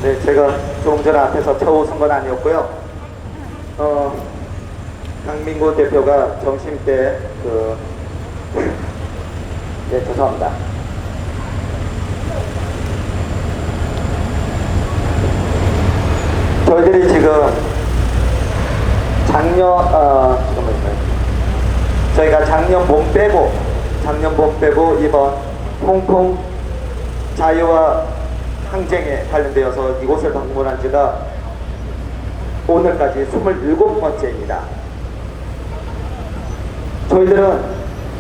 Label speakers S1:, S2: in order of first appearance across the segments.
S1: 네, 제가 조금 전에 앞에서 쳐웃은 건 아니었고요. 강민구 대표가 점심 때 네, 죄송합니다. 저희들이 지금 저희가 작년 봄 빼고 이번 홍콩 자유와 항쟁에 관련되어서 이곳을 방문한 지가 오늘까지 27번째입니다.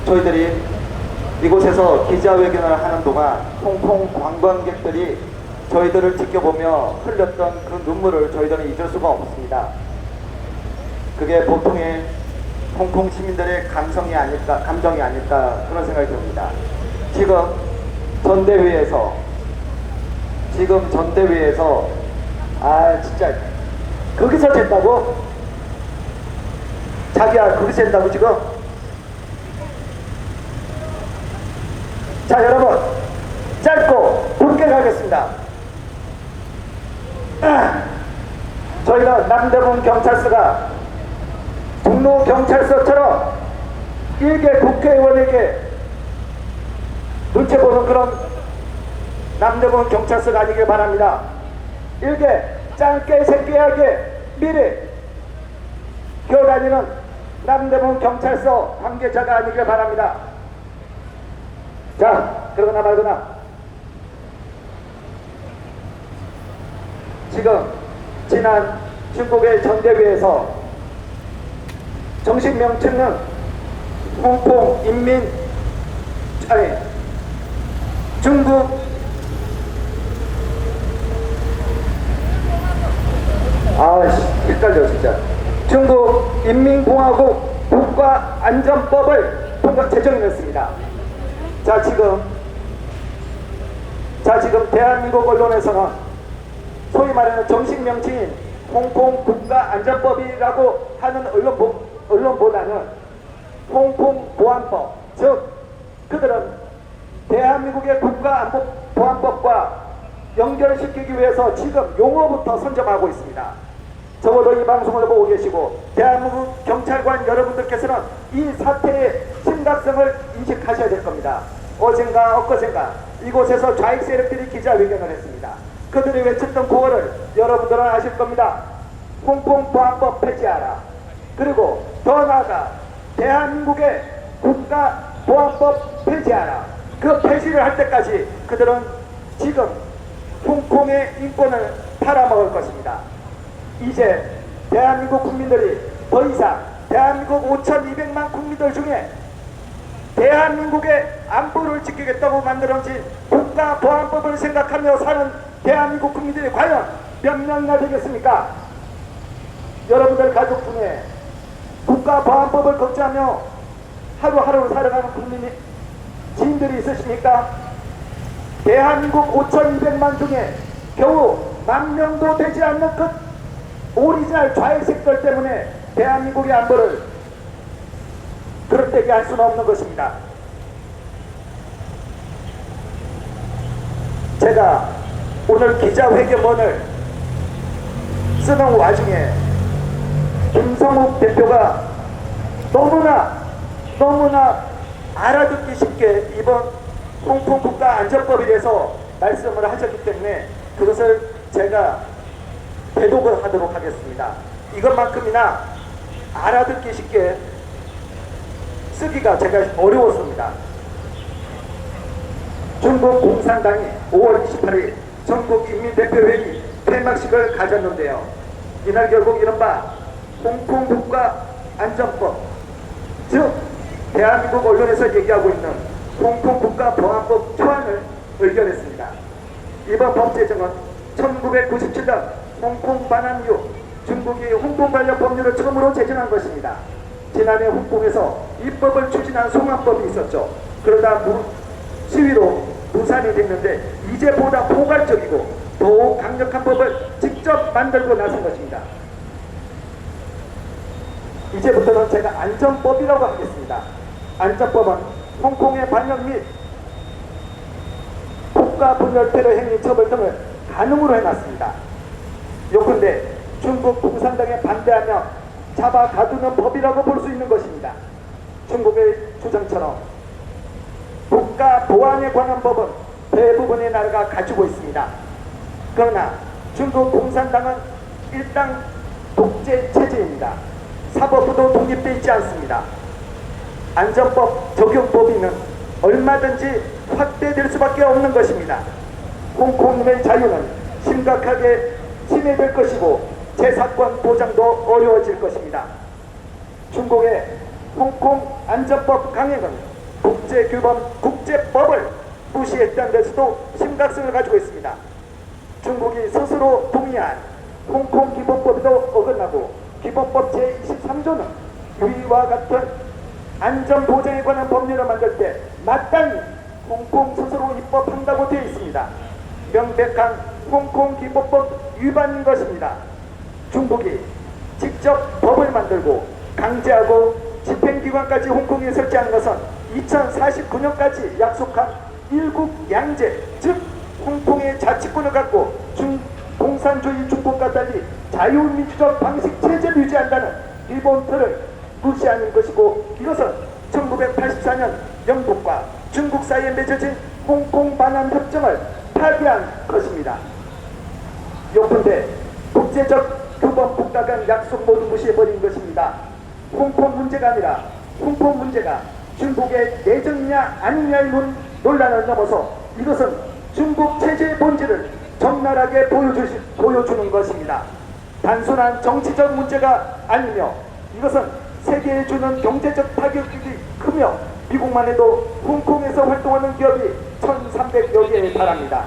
S1: 저희들이 이곳에서 기자회견을 하는 동안 홍콩 관광객들이 저희들을 지켜보며 흘렸던 그 눈물을 저희들은 잊을 수가 없습니다. 그게 보통의 홍콩 시민들의 감정이 아닐까 그런 생각이 듭니다. 지금 전대회에서 진짜 거기서 쟀다고? 자기야 거기서 잰다고 지금? 자 여러분 짧고 굵게 가겠습니다. 저희가 남대문 경찰서가 종로 경찰서처럼 일개 국회의원에게 눈치 보는 그런 남대문 경찰서가 아니길 바랍니다. 일개 짱깨 새끼에게 미리 기어다니는 남대문 경찰서 관계자가 아니길 바랍니다. 자, 그러거나 말거나 지금 지난 중국의 전대회에서 정식 명칭은 홍콩 중국 헷갈려 진짜. 중국 인민공화국 국가안전법을 제정했습니다. 자 지금 대한민국 언론에서는 소위 말하는 정식 명칭인 홍콩 국가안전법이라고 하는 언론보다는 홍콩 보안법, 즉 그들은 대한민국의 국가보안법과 연결시키기 위해서 지금 용어부터 선점하고 있습니다. 적어도 이 방송을 보고 계시고 대한민국 경찰관 여러분들께서는 이 사태의 심각성을 인식하셔야 될 겁니다. 어젠가 엊그젠가 이곳에서 좌익 세력들이 기자회견을 했습니다. 그들이 외쳤던 구호를 여러분들은 아실 겁니다. 홍콩 보안법 폐지하라. 그리고 더 나아가 대한민국의 국가보안법 폐지하라. 그 폐지를 할 때까지 그들은 지금 홍콩의 인권을 팔아먹을 것입니다. 이제 대한민국 국민들이 더 이상 대한민국 5,200만 국민들 중에 대한민국의 안보를 지키겠다고 만들어진 국가보안법을 생각하며 사는 대한민국 국민들이 과연 몇 명이나 되겠습니까? 여러분들 가족 중에 국가보안법을 걱정하며 하루하루 살아가는 지인들이 있으십니까? 대한민국 5,200만 중에 겨우 10,000명도 되지 않는 그 오리지널 좌익 색깔 때문에 대한민국의 안보를 그릇되게 할 수는 없는 것입니다. 제가 오늘 기자회견문을 쓰는 와중에 김성욱 대표가 너무나 알아듣기 쉽게 이번 홍콩 국가안전법에 대해서 말씀을 하셨기 때문에 그것을 제가 대독을 하도록 하겠습니다. 이것만큼이나 알아듣기 쉽게 쓰기가 제가 어려웠습니다. 중국 공산당이 5월 28일 전국인민대표회의 폐막식을 가졌는데요. 이날 결국 이른바 홍콩 국가안전법, 즉 대한민국 언론에서 얘기하고 있는 홍콩 국가보안법 초안을 의결했습니다. 이번 법 제정은 1997년 홍콩 반환 이후 중국이 홍콩 관련 법률을 처음으로 제정한 것입니다. 지난해 홍콩에서 입법을 추진한 송환법이 있었죠. 그러다 시위로 무산이 됐는데 이제 보다 포괄적이고 더욱 강력한 법을 직접 만들고 나선 것입니다. 이제부터는 제가 안전법이라고 하겠습니다. 안전법은 홍콩의 반역 및 국가 분열 테러 행위 처벌 등을 간음으로 해놨습니다. 요컨대 중국 공산당에 반대하며 잡아 가두는 법이라고 볼 수 있는 것입니다. 중국의 주장처럼 국가 보안에 관한 법은 대부분의 나라가 가지고 있습니다. 그러나 중국 공산당은 일당 독재 체제입니다. 사법부도 독립되어 있지 않습니다. 안전법 적용 범위는 얼마든지 확대될 수밖에 없는 것입니다. 홍콩의 자유는 심각하게 침해될 것이고 재사권 보장도 어려워질 것입니다. 중국의 홍콩 안전법 강행은 국제법을 무시했다는 데서도 심각성을 가지고 있습니다. 중국이 스스로 동의한 홍콩 기본법에도 어긋나고 기본법 제23조는 위와 같은 안전보장에 관한 법률을 만들 때 마땅히 홍콩 스스로 입법한다고 되어 있습니다. 명백한 홍콩 기본법 위반인 것입니다. 중국이 직접 법을 만들고 강제하고 집행기관까지 홍콩에 설치한 것은 2049년까지 약속한 일국 양제, 즉 홍콩의 자치권을 갖고 공산주의 중국과 달리 자유민주적 방식 체제를 유지한다는 기본 틀을 무시하는 것이고, 이것은 1984년 영국과 중국 사이에 맺어진 홍콩 반환 협정을 파기한 것입니다. 요컨대 국제적 규범 국가 간 약속 모두 무시해버린 것입니다. 홍콩 문제가 아니라 홍콩 문제가 중국의 내정이냐 아니냐의 논란을 넘어서 이것은 중국 체제의 본질을 적나라하게 보여주는 것입니다. 단순한 정치적 문제가 아니며 이것은 세계에 주는 경제적 타격이 크며 미국만 해도 홍콩에서 활동하는 기업이 1,300여 개에 달합니다.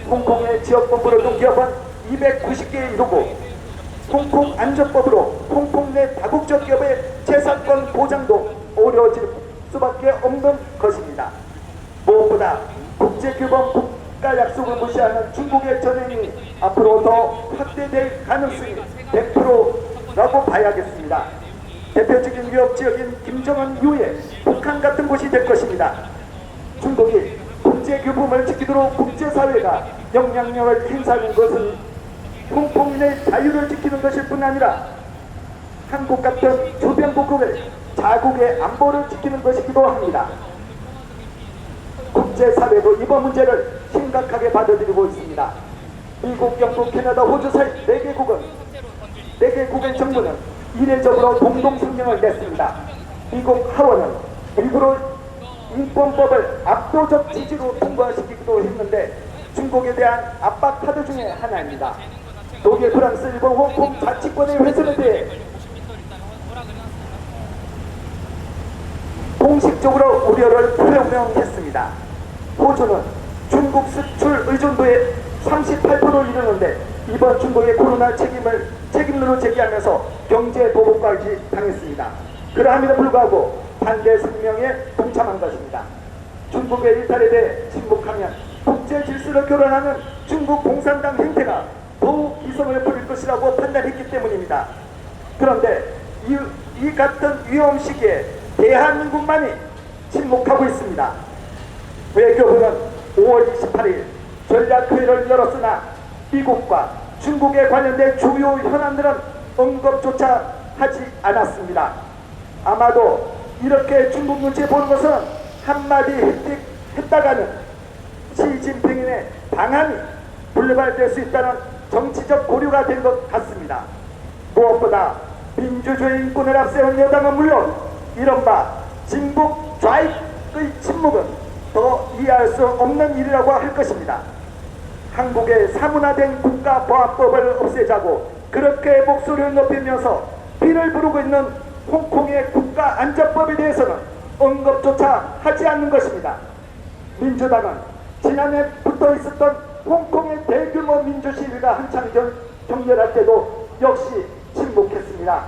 S1: 홍콩의 지역본부를 둔 기업은 290개에 이르고 홍콩 안전법으로 홍콩 내 다국적 기업의 재산권 보장도 어려워질 수밖에 없는 것입니다. 무엇보다 국제규범 국가 약속을 무시하는 중국의 전횡이 앞으로 더 확대될 가능성이 100%라고 봐야겠습니다. 대표적인 위협지역인 김정은 이후에 북한 같은 곳이 될 것입니다. 중국이 국제규범을 지키도록 국제사회가 영향력을 행사하는 것은 홍콩인의 자유를 지키는 것일 뿐 아니라 한국 같은 주변국의 자국의 안보를 지키는 것이기도 합니다. 국제사회도 이번 문제를 심각하게 받아들이고 있습니다. 미국, 영국, 캐나다, 호주 사이 4개국의 정부는 이례적으로 공동성명을 냈습니다. 미국 하원은 일부러 인권법을 압도적 지지로 통과시키기도 했는데 중국에 대한 압박 카드 중에 하나입니다. 독일, 프랑스, 일본, 홍콩 자치권의 훼손에 대해 공식적으로 우려를 표명했습니다. 호주는 중국 수출 의존도의 38%를 이루는데 이번 중국의 코로나 책임론을 제기하면서 경제 보복까지 당했습니다. 그러함에도 불구하고 반대 성명에 동참한 것입니다. 중국의 일탈에 대해 침묵하면 국제 질서를 교란하는 중국 공산당 행태가 더욱 기성을 부릴 것이라고 판단했기 때문입니다. 그런데 이 같은 위험 시기에 대한민국만이 침묵하고 있습니다. 외교부는 5월 28일 전략회의를 열었으나 미국과 중국에 관련된 주요 현안들은 언급조차 하지 않았습니다. 아마도 이렇게 중국 눈치 보는 것은 한마디 했다가는 시진핑의 방안이 불발될 수 있다는 정치적 고려가 된 것 같습니다. 무엇보다 민주주의 인권을 앞세운 여당은 물론 이른바 진북 좌익의 침묵은 더 이해할 수 없는 일이라고 할 것입니다. 한국의 사문화된 국가보안법을 없애자고 그렇게 목소리를 높이면서 비를 부르고 있는 홍콩의 국가안전법에 대해서는 언급조차 하지 않는 것입니다. 민주당은 지난해 붙어 있었던 홍콩의 대규모 민주시위가 한창 격렬할 때도 역시 침묵했습니다.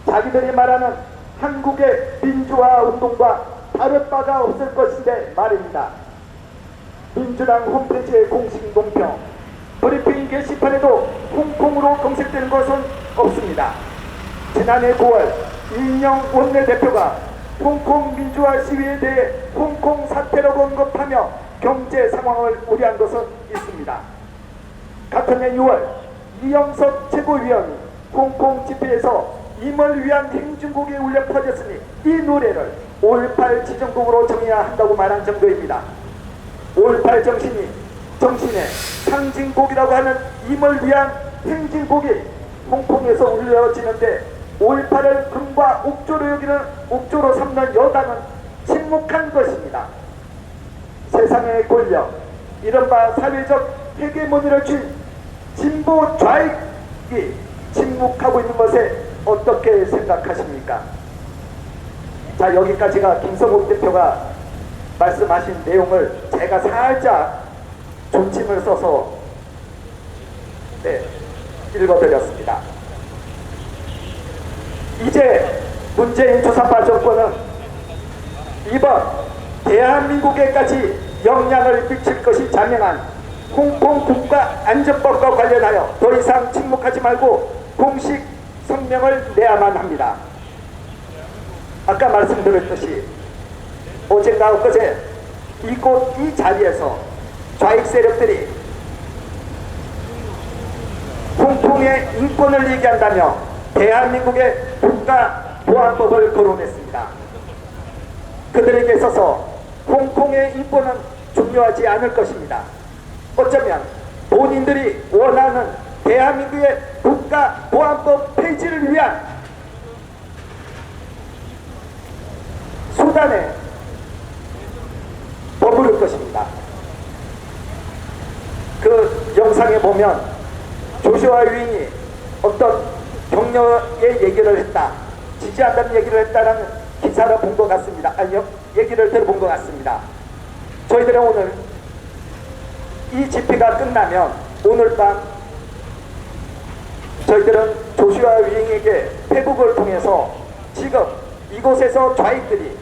S1: 자기들이 말하는 한국의 민주화 운동과 다를 바가 없을 것인데 말입니다. 민주당 홈페이지의 공식 논평, 브리핑 게시판에도 홍콩으로 검색되는 것은 없습니다. 지난해 9월 이인영 원내대표가 홍콩 민주화 시위에 대해 홍콩 사태라고 언급하며 경제 상황을 우려한 것은 있습니다. 같은 해 6월 이영석 최고위원이 홍콩 집회에서 임을 위한 행진곡에 울려 퍼졌으니 이 노래를 5.18 지정곡으로 정해야 한다고 말한 정도입니다. 5.18 정신의 상징곡이라고 하는 임을 위한 행진곡이 홍콩에서 울려지는데 5.18을 금과 옥조로 삼는 여당은 침묵한 것입니다. 세상의 권력, 이른바 사회적 헤게모니를 쥔 진보 좌익이 침묵하고 있는 것에 어떻게 생각하십니까? 자, 여기까지가 김성욱 대표가 말씀하신 내용을 제가 살짝 존칭을 써서 읽어드렸습니다. 이제 문재인 주사파 정권은 이번 대한민국에까지 영향을 미칠 것이 자명한 홍콩 국가안전법과 관련하여 더 이상 침묵하지 말고 공식 성명을 내야만 합니다. 아까 말씀드렸듯이 어젠가 엊그제 이곳 이 자리에서 좌익 세력들이 홍콩의 인권을 얘기한다며 대한민국의 국가보안법을 거론했습니다. 그들에게 있어서 홍콩의 인권은 중요하지 않을 것입니다. 어쩌면 본인들이 원하는 대한민국의 국가보안법 폐지를 위한 수단에 머무를 것입니다. 그 영상에 보면 조슈아 유인이 어떤 격려의 얘기를 했다, 지지한다는 얘기를 했다는 기사를 본 것 같습니다. 아니요, 얘기를 들어본 것 같습니다. 저희들은 오늘 이 집회가 끝나면 오늘 밤 저희들은 조슈아 유잉에게 페북을 통해서 지금 이곳에서 좌익들이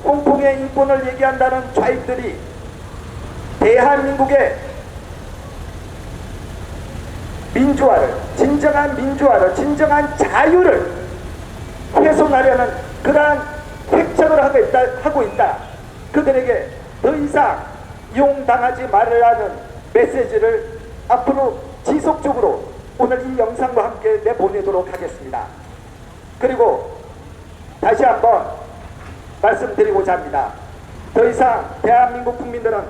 S1: 홍콩의 인권을 얘기한다는 좌익들이 대한민국의 민주화를, 진정한 자유를 훼손하려는 그러한 획책을 하고 있다. 그들에게 더 이상 이용당하지 말라는 메시지를 앞으로 지속적으로 오늘 이 영상과 함께 내보내도록 하겠습니다. 그리고 다시 한번 말씀드리고자 합니다. 더 이상 대한민국 국민들은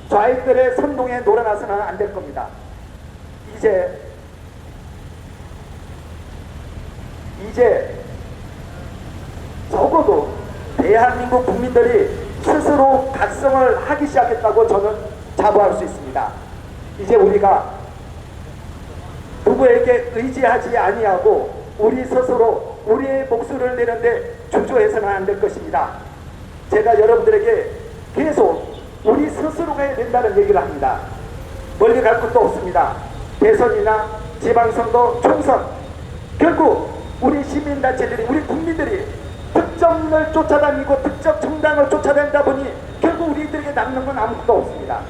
S1: 좌익들의 선동에 놀아나서는 안 될 겁니다. 이제 적어도 대한민국 국민들이 스스로 각성을 하기 시작했다고 저는 자부할 수 있습니다. 이제 우리가 누구에게 의지하지 아니하고 우리 스스로 우리의 목소리를 내는데 주저해서는 안 될 것입니다. 제가 여러분들에게 계속 우리 스스로가 해야 된다는 얘기를 합니다. 멀리 갈 것도 없습니다. 대선이나 지방선거, 총선, 결국 우리 시민단체들이, 우리 국민들이 특정을 쫓아다니고 특정 정당을 쫓아다니다 보니 결국 우리들에게 남는 건 아무것도 없습니다.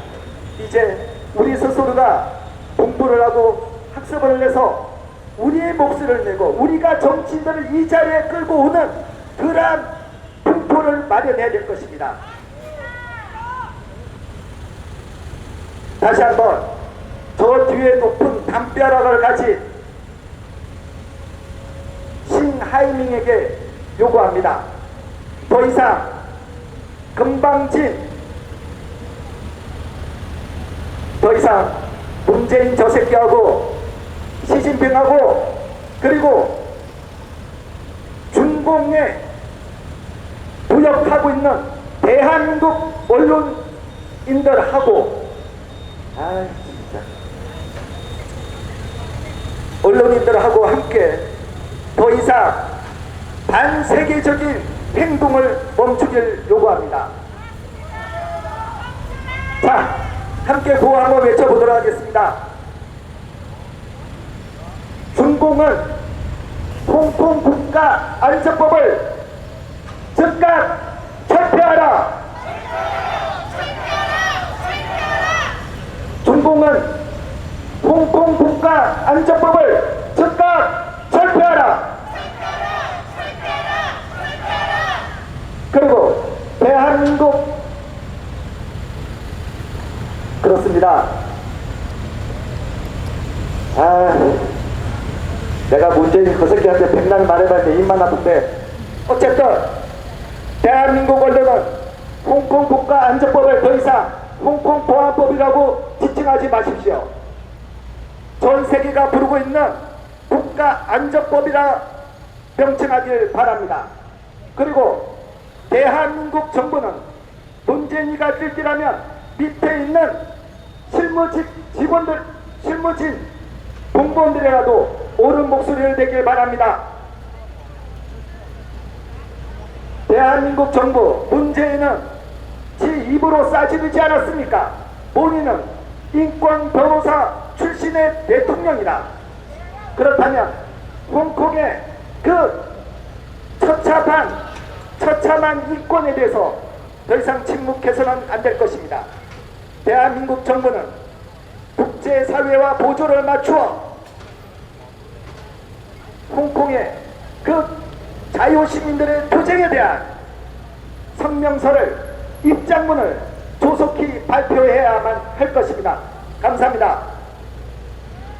S1: 이제 우리 스스로가 공부를 하고 학습을 해서 우리의 몫을 내고 우리가 정치인들을 이 자리에 끌고 오는 그러한 풍토를 마련해야 될 것입니다. 다시 한번 저 뒤에 높은 담벼락을 가진 신하이밍에게 요구합니다. 더 이상 금방진, 더 이상 문재인 저 새끼하고 시진핑하고 그리고 중공에 무역하고 있는 대한민국 언론인들하고 언론인들하고 함께 더 이상 반세계적인 행동을 멈추길 요구합니다. 자, 함께 구호 한번 외쳐보도록 하겠습니다. 중공은 홍콩 국가 안전법을 즉각 철폐하라. 중공은 홍콩 국가 안전법을 즉각 철폐하라. 그리고 대한민국, 그렇습니다. 아, 내가 문재인 그 새끼한테 백날 말해봤는데 입만 아픈데 어쨌든 대한민국 언론은 홍콩 국가안전법을 더 이상 홍콩 보안법이라고 지칭하지 마십시오. 전 세계가 부르고 있는 국가안전법이라 명칭하길 바랍니다. 그리고 대한민국 정부는 문재인이가 찔찔하면 밑에 있는 실무진 공무원들이라도 옳은 목소리를 내길 바랍니다. 대한민국 정부 문재인은 지 입으로 싸지르지 않았습니까? 본인은 인권 변호사 출신의 대통령이다. 그렇다면 홍콩의 그 처참한 인권에 대해서 더 이상 침묵해서는 안 될 것입니다. 대한민국 정부는 국제사회와 보조를 맞추어 홍콩의 그 자유시민들의 투쟁에 대한 성명서를 입장문을 조속히 발표해야만 할 것입니다. 감사합니다.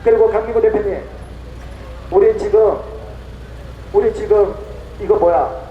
S1: 그리고 강민구 대표님, 우리 지금 이거 뭐야?